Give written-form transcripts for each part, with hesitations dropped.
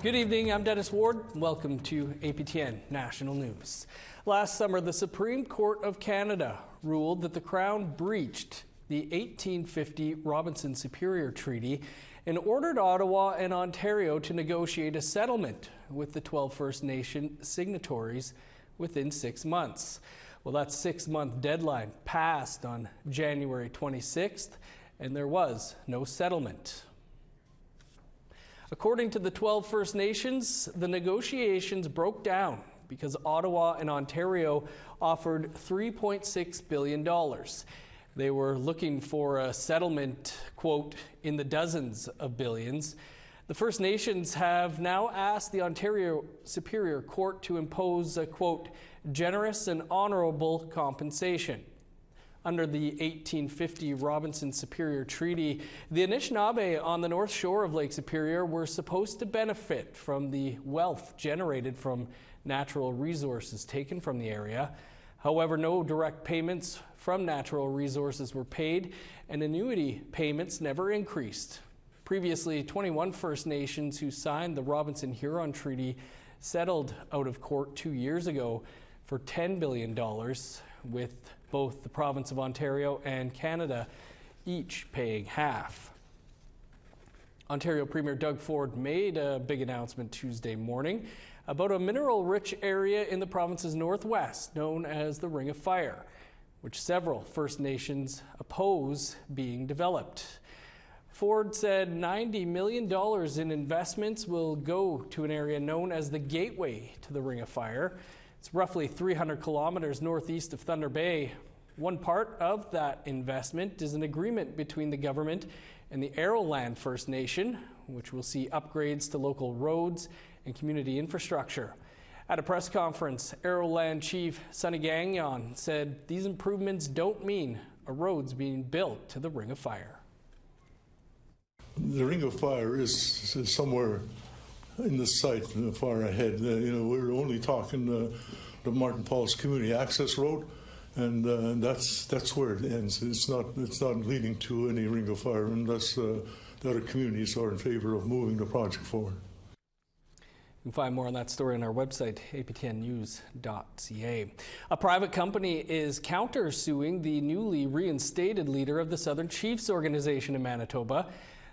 Good evening, I'm Dennis Ward. Welcome to APTN National News. Last summer, the Supreme Court of Canada ruled that the Crown breached the 1850 Robinson Superior Treaty and ordered Ottawa and Ontario to negotiate a settlement with the 12 First Nation signatories within 6 months. Well, that 6-month deadline passed on January 26th, and there was no settlement. According to the 12 First Nations, the negotiations broke down because Ottawa and Ontario offered $3.6 billion. They were looking for a settlement, quote, in the dozens of billions. The First Nations have now asked the Ontario Superior Court to impose a, quote, generous and honorable compensation. Under the 1850 Robinson Superior Treaty, the Anishinaabe on the north shore of Lake Superior were supposed to benefit from the wealth generated from natural resources taken from the area. However, no direct payments from natural resources were paid, and annuity payments never increased. Previously, 21 First Nations who signed the Robinson-Huron Treaty settled out of court 2 years ago for $10 billion, with both the province of Ontario and Canada each paying half. Ontario Premier Doug Ford made a big announcement Tuesday morning about a mineral-rich area in the province's northwest known as the Ring of Fire, which several First Nations oppose being developed. Ford said $90 million in investments will go to an area known as the Gateway to the Ring of Fire. It's roughly 300 kilometers northeast of Thunder Bay. One part of that investment is an agreement between the government and the Arrowland First Nation, which will see upgrades to local roads and community infrastructure. At a press conference, Arrowland Chief Sonny Gagnon said these improvements don't mean a road's being built to the Ring of Fire. The Ring of Fire is somewhere in the site far ahead. We're only talking the Martin Paul's Community Access Road, and that's where it ends. It's not leading to any Ring of Fire unless the other communities are in favor of moving the project forward. You can find more on that story on our website, aptnnews.ca. A private company is counter-suing the newly reinstated leader of the Southern Chiefs organization in Manitoba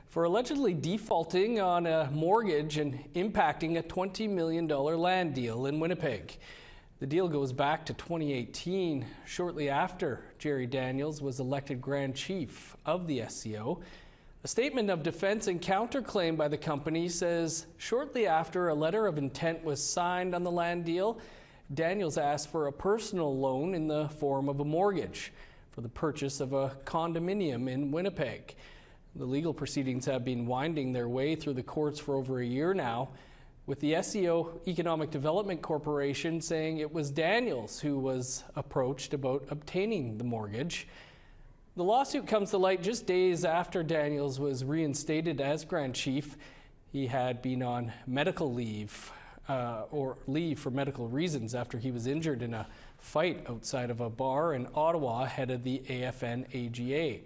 for allegedly defaulting on a mortgage and impacting a $20 million land deal in Winnipeg. The deal goes back to 2018, shortly after Jerry Daniels was elected Grand Chief of the SCO. A statement of defense and counterclaim by the company says shortly after a letter of intent was signed on the land deal, Daniels asked for a personal loan in the form of a mortgage for the purchase of a condominium in Winnipeg. The legal proceedings have been winding their way through the courts for over a year now, with the SCO Economic Development Corporation saying it was Daniels who was approached about obtaining the mortgage. The lawsuit comes to light just days after Daniels was reinstated as Grand Chief. He had been on medical leave, or leave for medical reasons after he was injured in a fight outside of a bar in Ottawa ahead of the AFN-AGA.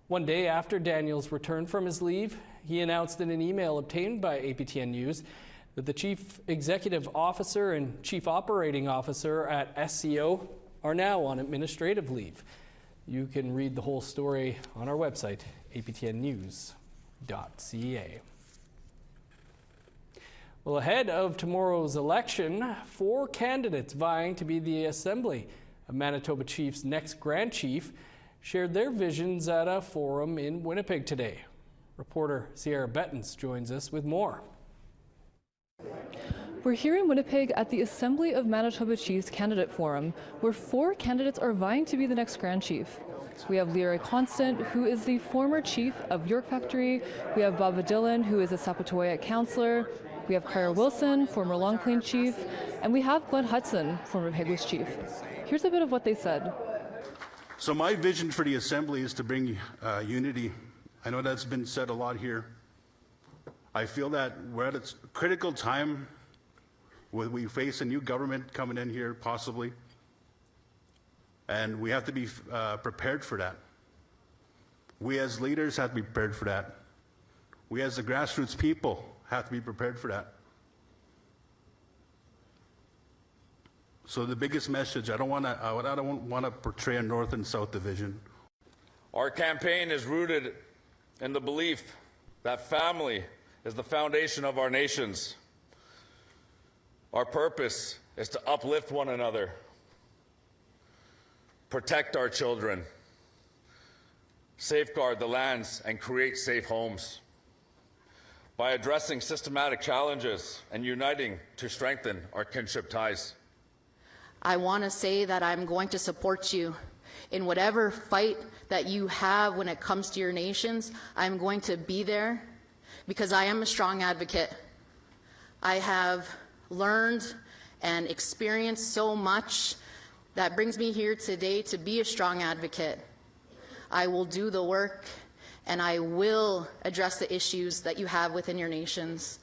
One day after Daniels returned from his leave, he announced in an email obtained by APTN News that the Chief Executive Officer and Chief Operating Officer at SCO are now on administrative leave. You can read the whole story on our website, aptnnews.ca. Well, ahead of tomorrow's election, 4 candidates vying to be the Assembly of Manitoba Chief's next Grand Chief shared their visions at a forum in Winnipeg today. Reporter Sierra Bettens joins us with more. We're here in Winnipeg at the Assembly of Manitoba Chiefs Candidate Forum, where 4 candidates are vying to be the next Grand Chief. We have Leroy Constant, who is the former chief of York Factory. We have Baba Dillon, who is a Sapatoya councillor. We have Kyra Wilson, former Long Plain chief. And we have Glenn Hudson, former Peguis chief. Here's a bit of what they said. So my vision for the Assembly is to bring unity. I know that's been said a lot here. I feel that we're at a critical time where we face a new government coming in here, possibly, and we have to be prepared for that. We as leaders have to be prepared for that. We as the grassroots people have to be prepared for that. So the biggest message, I don't want to portray a North and South division. Our campaign is rooted in the belief that family is the foundation of our nations. Our purpose is to uplift one another, protect our children, safeguard the lands, and create safe homes. By addressing systematic challenges and uniting to strengthen our kinship ties. I want to say that I'm going to support you in whatever fight that you have when it comes to your nations. I'm going to be there because I am a strong advocate. I have learned and experienced so much that brings me here today to be a strong advocate. I will do the work and I will address the issues that you have within your nations.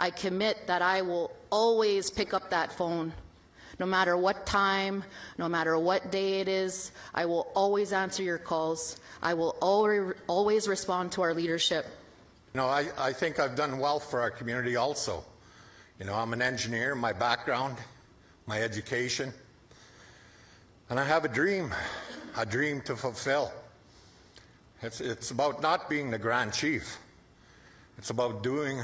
I commit that I will always pick up that phone. No matter what time, no matter what day it is, I will always answer your calls. I will always respond to our leadership. You know, I think I've done well for our community also. You know, I'm an engineer, my background, my education, and I have a dream to fulfill. It's about not being the Grand Chief. It's about doing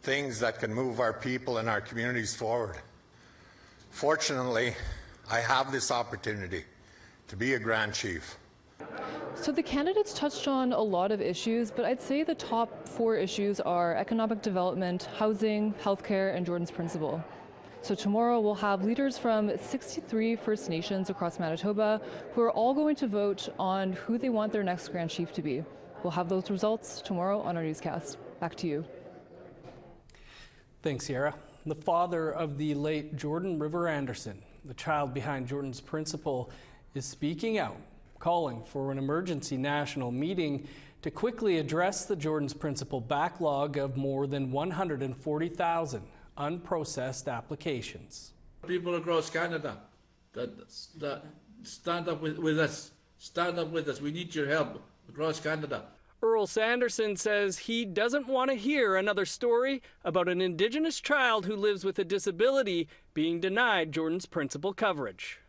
things that can move our people and our communities forward. Fortunately, I have this opportunity to be a Grand Chief. So the candidates touched on a lot of issues, but I'd say the top 4 issues are economic development, housing, healthcare, and Jordan's Principle. So tomorrow we'll have leaders from 63 First Nations across Manitoba who are all going to vote on who they want their next Grand Chief to be. We'll have those results tomorrow on our newscast. Back to you. Thanks, Sierra. The father of the late Jordan River Anderson, the child behind Jordan's Principle, is speaking out, calling for an emergency national meeting to quickly address the Jordan's Principle backlog of more than 140,000 unprocessed applications. People across Canada that stand up with us. Stand up with us. We need your help across Canada. Earl Sanderson says he doesn't want to hear another story about an Indigenous child who lives with a disability being denied Jordan's Principle coverage.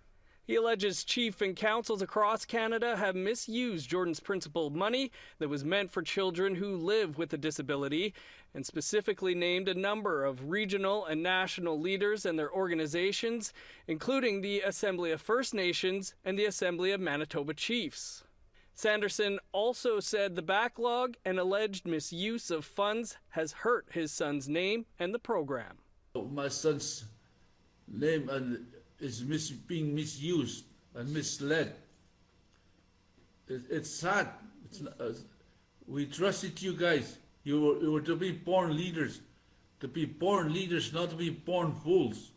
He alleges chief and councils across Canada have misused Jordan's Principle money that was meant for children who live with a disability, and specifically named a number of regional and national leaders and their organizations, including the Assembly of First Nations and the Assembly of Manitoba Chiefs. Sanderson also said the backlog and alleged misuse of funds has hurt his son's name and the program. My son's name is being misused and misled. It's sad. We trusted you guys. You were to be born leaders. To be born leaders, not to be born fools.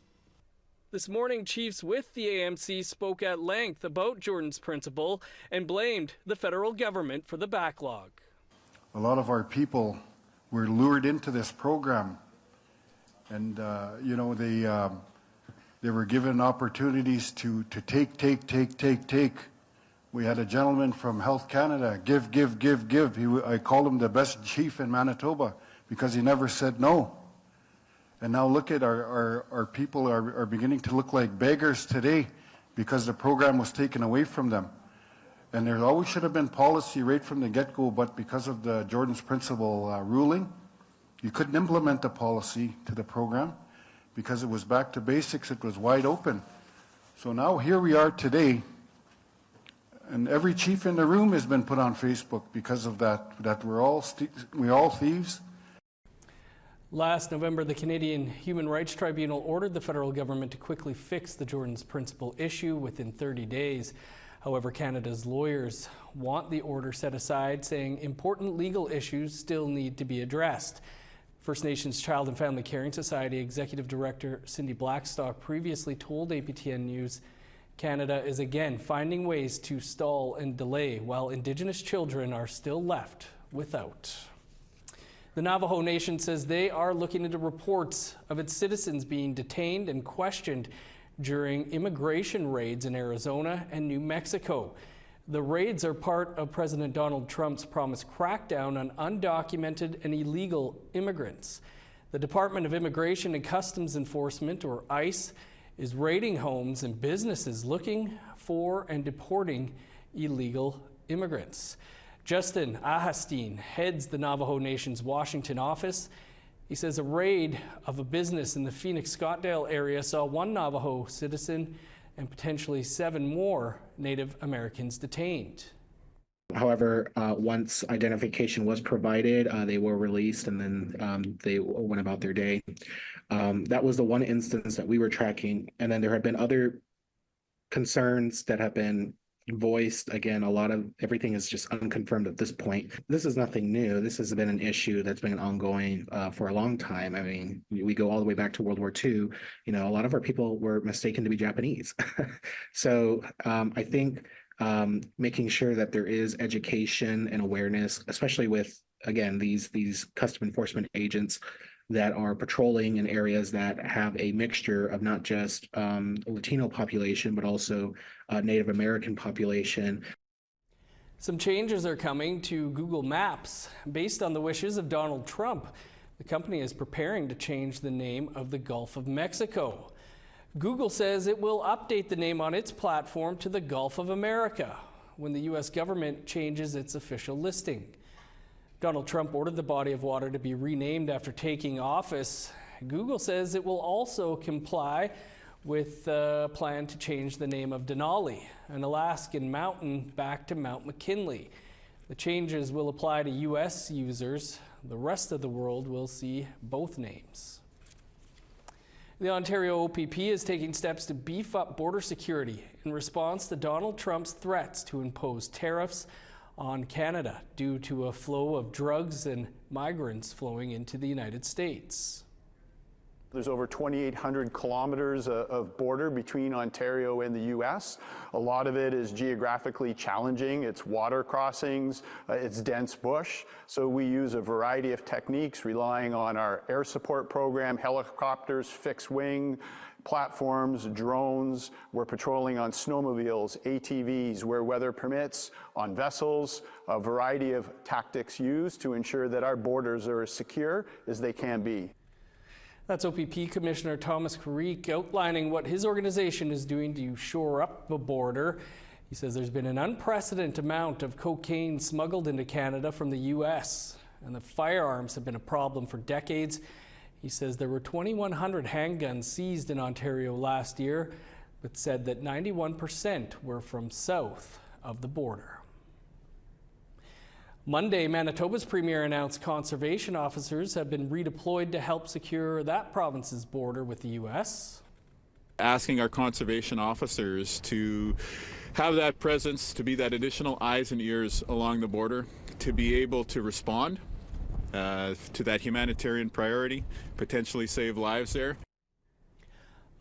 This morning, chiefs with the AMC spoke at length about Jordan's Principle and blamed the federal government for the backlog. A lot of our people were lured into this program, and you know, they were given opportunities to take. We had a gentleman from Health Canada, give. I called him the best chief in Manitoba because he never said no. And now look at our people are beginning to look like beggars today because the program was taken away from them. And there always should have been policy right from the get-go, but because of the Jordan's Principle ruling, you couldn't implement the policy to the program because it was back to basics, it was wide open. So now here we are today, and every chief in the room has been put on Facebook because of that we're all thieves. Last November, the Canadian Human Rights Tribunal ordered the federal government to quickly fix the Jordan's Principle issue within 30 days. However, Canada's lawyers want the order set aside, saying important legal issues still need to be addressed. First Nations Child and Family Caring Society Executive Director Cindy Blackstock previously told APTN News Canada is again finding ways to stall and delay while Indigenous children are still left without. The Navajo Nation says they are looking into reports of its citizens being detained and questioned during immigration raids in Arizona and New Mexico. The raids are part of President Donald Trump's promised crackdown on undocumented and illegal immigrants. The Department of Immigration and Customs Enforcement, or ICE, is raiding homes and businesses looking for and deporting illegal immigrants. Justin Ahasteen heads the Navajo Nation's Washington office. He says a raid of a business in the Phoenix-Scottsdale area saw one Navajo citizen and potentially 7 more Native Americans detained. However, once identification was provided, they were released and then they went about their day. That was the one instance that we were tracking. And then there have been other concerns that have been voiced. Again, everything is just unconfirmed at this point. This is nothing new. This has been an issue that's been ongoing for a long time. I mean, we go all the way back to World War II. You know, a lot of our people were mistaken to be Japanese. So I think making sure that there is education and awareness, especially with, again, these custom enforcement agents that are patrolling in areas that have a mixture of not just Latino population, but also Native American population. Some changes are coming to Google Maps. Based on the wishes of Donald Trump, the company is preparing to change the name of the Gulf of Mexico. Google says it will update the name on its platform to the Gulf of America when the U.S. government changes its official listing. Donald Trump ordered the body of water to be renamed after taking office. Google says it will also comply with the plan to change the name of Denali, an Alaskan mountain, back to Mount McKinley. The changes will apply to U.S. users. The rest of the world will see both names. The Ontario OPP is taking steps to beef up border security in response to Donald Trump's threats to impose tariffs on Canada due to a flow of drugs and migrants flowing into the United States. There's over 2,800 kilometers of border between Ontario and the U.S. A lot of it is geographically challenging. It's water crossings, it's dense bush. So we use a variety of techniques relying on our air support program, helicopters, fixed wing, platforms, drones. We're patrolling on snowmobiles, ATVs, where weather permits, on vessels, a variety of tactics used to ensure that our borders are as secure as they can be. That's OPP Commissioner Thomas Carrique outlining what his organization is doing to shore up the border. He says there's been an unprecedented amount of cocaine smuggled into Canada from the U.S., and that firearms have been a problem for decades. He says there were 2,100 handguns seized in Ontario last year, but said that 91% were from south of the border. Monday, Manitoba's premier announced conservation officers have been redeployed to help secure that province's border with the U.S. Asking our conservation officers to have that presence, to be that additional eyes and ears along the border, to be able to respond to that humanitarian priority, potentially save lives there.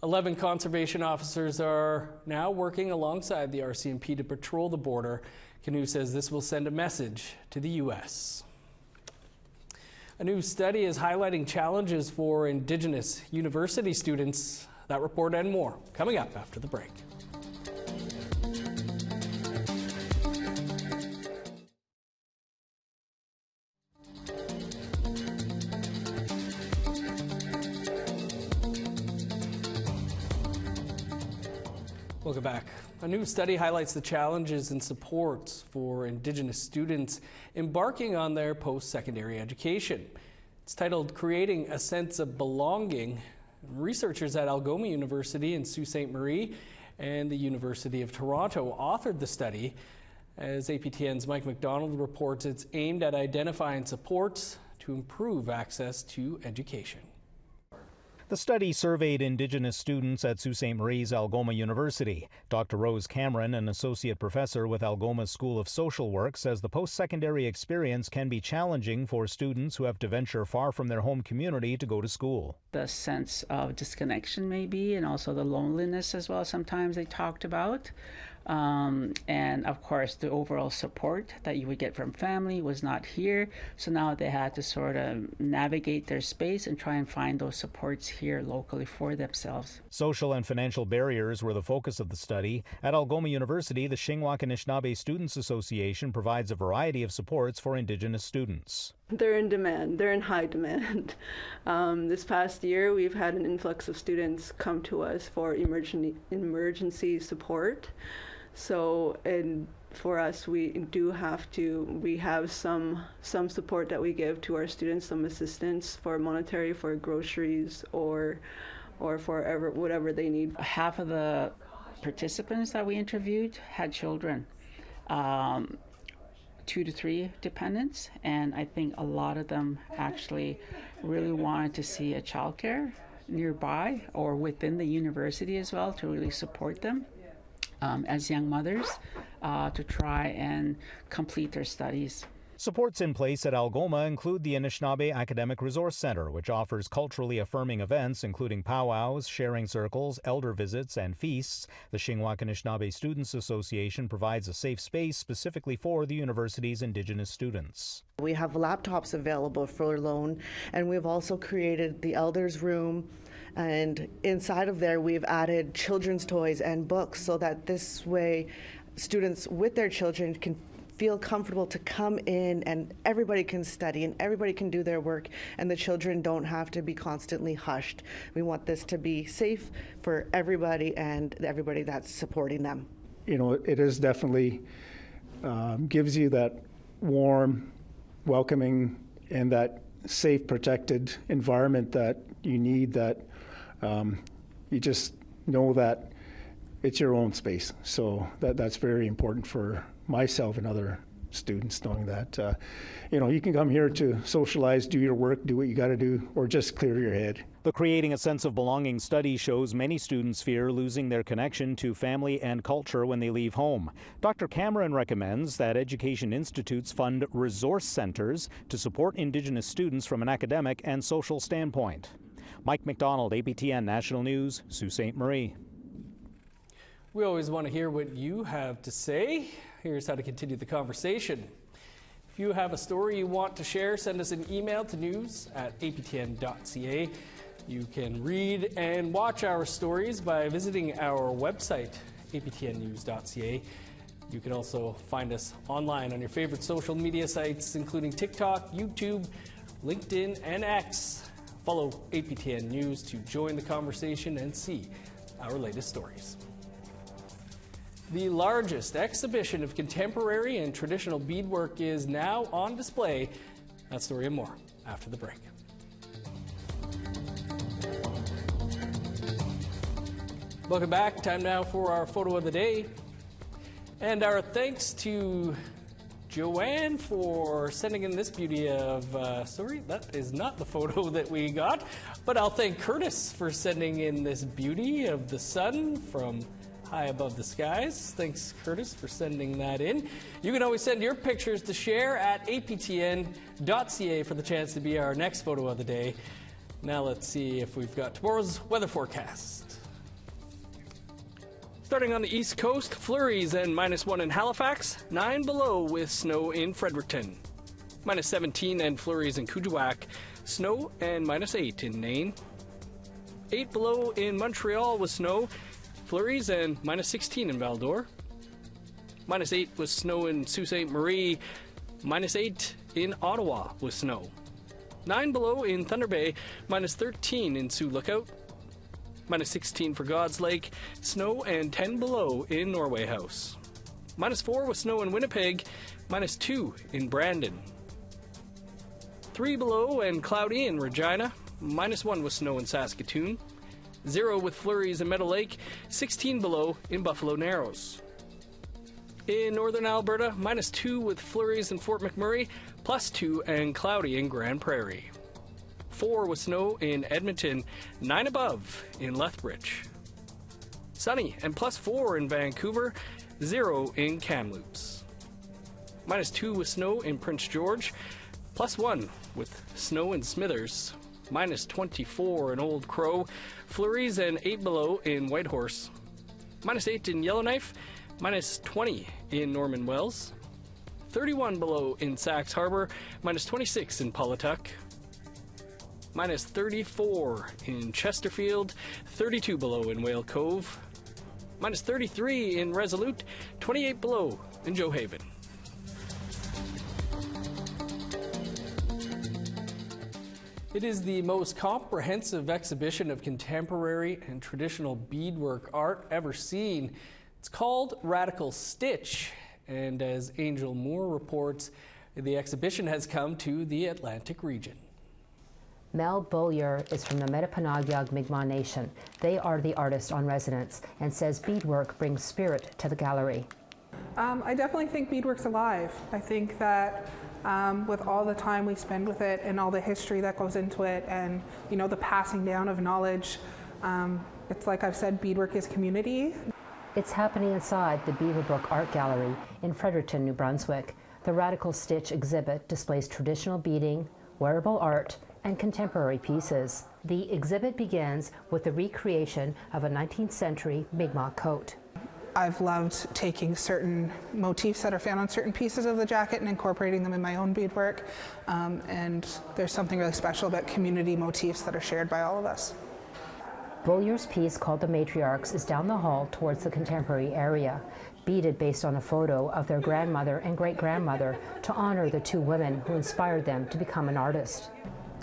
11 conservation officers are now working alongside the RCMP to patrol the border. Canoe says this will send a message to the U.S. A new study is highlighting challenges for Indigenous university students. That report and more coming up after the break. Welcome back. A new study highlights the challenges and supports for Indigenous students embarking on their post-secondary education. It's titled Creating a Sense of Belonging. Researchers at Algoma University in Sault Ste. Marie and the University of Toronto authored the study. As APTN's Mike McDonald reports, it's aimed at identifying supports to improve access to education. The study surveyed Indigenous students at Sault Ste. Marie's Algoma University. Dr. Rose Cameron, an associate professor with Algoma's School of Social Work, says the post-secondary experience can be challenging for students who have to venture far from their home community to go to school. The sense of disconnection maybe, and also the loneliness as well sometimes they talked about. And of course, the overall support that you would get from family was not here. So now they had to sort of navigate their space and try and find those supports here locally for themselves. Social and financial barriers were the focus of the study. At Algoma University, the Shingwauk-Anishinaabe Students Association provides a variety of supports for Indigenous students. They're in demand. They're in high demand. This past year, we've had an influx of students come to us for emergency support. So, and for us, we have some support that we give to our students, some assistance for monetary, for groceries, or for whatever they need. Half of the participants that we interviewed had children. 2 to 3 dependents, and I think a lot of them actually really wanted to see a childcare nearby or within the university as well to really support them as young mothers to try and complete their studies. Supports in place at Algoma include the Anishinaabe Academic Resource Center, which offers culturally affirming events including powwows, sharing circles, elder visits, and feasts. The Shingwauk-Anishinaabe Students Association provides a safe space specifically for the university's Indigenous students. We have laptops available for loan, and we've also created the Elders Room, and inside of there we've added children's toys and books so that this way students with their children can feel comfortable to come in and everybody can study and everybody can do their work and the children don't have to be constantly hushed. We want this to be safe for everybody and everybody that's supporting them. You know, it is definitely gives you that warm, welcoming, and that safe, protected environment that you need, that you just know that it's your own space. So that's very important for myself and other students, knowing that you know, you can come here to socialize, do your work, do what you got to do, or just clear your head. The Creating a Sense of Belonging study shows many students fear losing their connection to family and culture when they leave home. Dr. Cameron recommends that education institutes fund resource centers to support Indigenous students from an academic and social standpoint. Mike McDonald, APTN National News, Sault Ste. Marie. We always want to hear what you have to say. Here's how to continue the conversation. If you have a story you want to share, send us an email to news@aptn.ca. You can read and watch our stories by visiting our website, aptnnews.ca. You can also find us online on your favorite social media sites, including TikTok, YouTube, LinkedIn, and X. Follow APTN News to join the conversation and see our latest stories. The largest exhibition of contemporary and traditional beadwork is now on display. That story and more after the break. Welcome back. Time now for our photo of the day. And our thanks to Joanne for sending in this beauty of, sorry, that is not the photo that we got, but I'll thank Curtis for sending in this beauty of the sun from high above the skies. Thanks, Curtis, for sending that in. You can always send your pictures to share at aptn.ca for the chance to be our next photo of the day. Now let's see if we've got tomorrow's weather forecast. Starting on the east coast, flurries and -1 in Halifax, 9 below with snow in Fredericton. -17 and flurries in Kuujjuaq, snow and -8 in Nain. 8 below in Montreal with snow, flurries and -16 in Val-d'Or. -8 with snow in Sault Ste. Marie, -8 in Ottawa with snow. 9 below in Thunder Bay, -13 in Sioux Lookout. -16 for God's Lake, snow and 10 below in Norway House. -4 with snow in Winnipeg, -2 in Brandon. 3 below and cloudy in Regina, -1 with snow in Saskatoon. 0 with flurries in Meadow Lake, 16 below in Buffalo Narrows. In northern Alberta, -2 with flurries in Fort McMurray, +2 and cloudy in Grand Prairie. 4 with snow in Edmonton, 9 above in Lethbridge. Sunny and +4 in Vancouver, 0 in Kamloops. -2 with snow in Prince George, +1 with snow in Smithers. -24 in Old Crow, flurries and 8 below in Whitehorse. -8 in Yellowknife, minus 20 in Norman Wells, 31 below in Sachs Harbor, minus 26 in Pawlatuck, minus 34 in Chesterfield, 32 below in Whale Cove, minus 33 in Resolute, 28 below in Joe Haven. It is the most comprehensive exhibition of contemporary and traditional beadwork art ever seen. It's called Radical Stitch, and as Angel Moore reports, the exhibition has come to the Atlantic region. Mel Beaulieu is from the Metapanagog Mi'kmaq Nation. They are the artist on residence and says beadwork brings spirit to the gallery. I definitely think beadwork's alive. I think that with all the time we spend with it and all the history that goes into it and, you know, the passing down of knowledge, it's like I've said, beadwork is community. It's happening inside the Beaverbrook Art Gallery in Fredericton, New Brunswick. The Radical Stitch exhibit displays traditional beading, wearable art, and contemporary pieces. The exhibit begins with the recreation of a 19th century Mi'kmaq coat. I've loved taking certain motifs that are found on certain pieces of the jacket and incorporating them in my own beadwork. And there's something really special about community motifs that are shared by all of us. Beaulieu's piece, called The Matriarchs, is down the hall towards the contemporary area, beaded based on a photo of their grandmother and great-grandmother to honor the two women who inspired them to become an artist.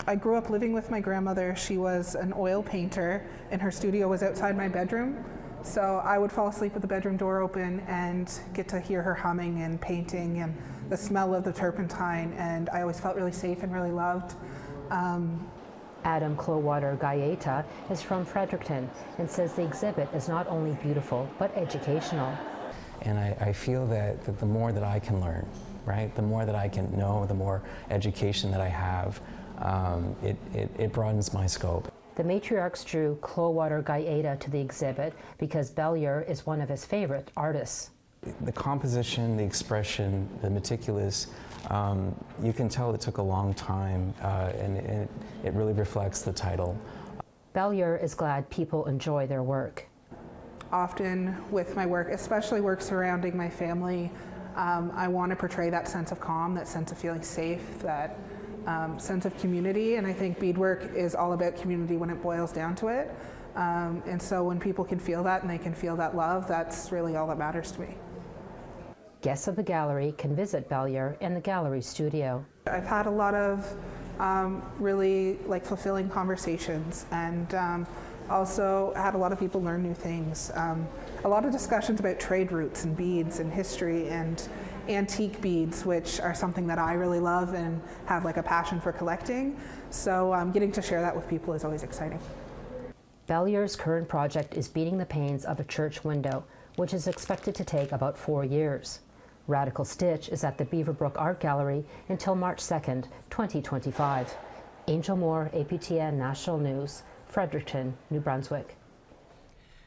I grew up living with my grandmother. She was an oil painter, and her studio was outside my bedroom. So I would fall asleep with the bedroom door open and get to hear her humming and painting and the smell of the turpentine, and I always felt really safe and really loved. Adam Clowater Gaeta is from Fredericton and says the exhibit is not only beautiful but educational. And I feel that the more that I can learn, right, the more that I can know, the more education that I have, it broadens my scope. The Matriarchs drew Clowater Gaeta to the exhibit because Beaulieu is one of his favorite artists. The composition, the expression, the meticulous, you can tell it took a long time, and it really reflects the title. Beaulieu is glad people enjoy their work. Often with my work, especially work surrounding my family, I want to portray that sense of calm, that sense of feeling safe, that sense of community, and I think beadwork is all about community when it boils down to it. And so when people can feel that and they can feel that love, that's really all that matters to me. Guests of the gallery can visit Beaulieu in the gallery studio. I've had a lot of really fulfilling conversations, and also had a lot of people learn new things. A lot of discussions about trade routes and beads and history and antique beads, which are something that I really love and have a passion for collecting. So getting to share that with people is always exciting. Beaulieu's current project is beading the panes of a church window, which is expected to take about 4 years. Radical Stitch is at the Beaverbrook Art Gallery until March 2nd, 2025. Angel Moore, APTN National News, Fredericton, New Brunswick.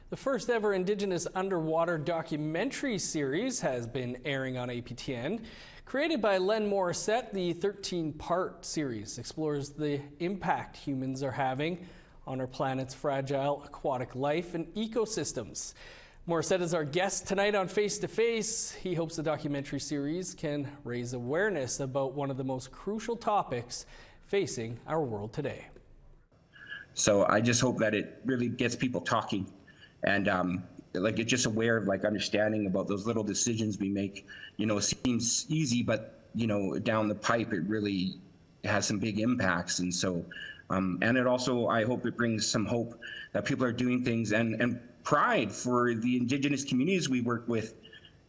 The first ever Indigenous underwater documentary series has been airing on APTN. Created by Len Morissette, the 13-part series explores the impact humans are having on our planet's fragile aquatic life and ecosystems. Morissette is our guest tonight on Face to Face. He hopes the documentary series can raise awareness about one of the most crucial topics facing our world today. So I just hope that it really gets people talking, and it's just aware of understanding about those little decisions we make. It seems easy, but down the pipe it really has some big impacts. And so and it also, I hope it brings some hope that people are doing things, and pride for the Indigenous communities we work with.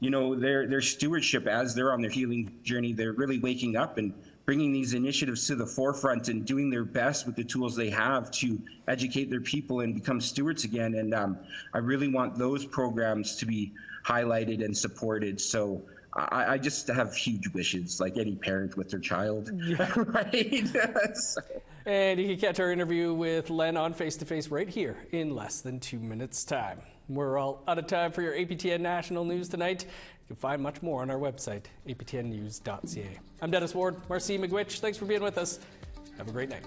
Their stewardship as they're on their healing journey, they're really waking up and bringing these initiatives to the forefront and doing their best with the tools they have to educate their people and become stewards again. And I really want those programs to be highlighted and supported. So I just have huge wishes, like any parent with their child. Yeah. Right? And you can catch our interview with Len on Face to Face right here in less than 2 minutes' time. We're all out of time for your APTN National News tonight. You can find much more on our website, aptnnews.ca. I'm Dennis Ward. Marcy McGuitch, thanks for being with us. Have a great night.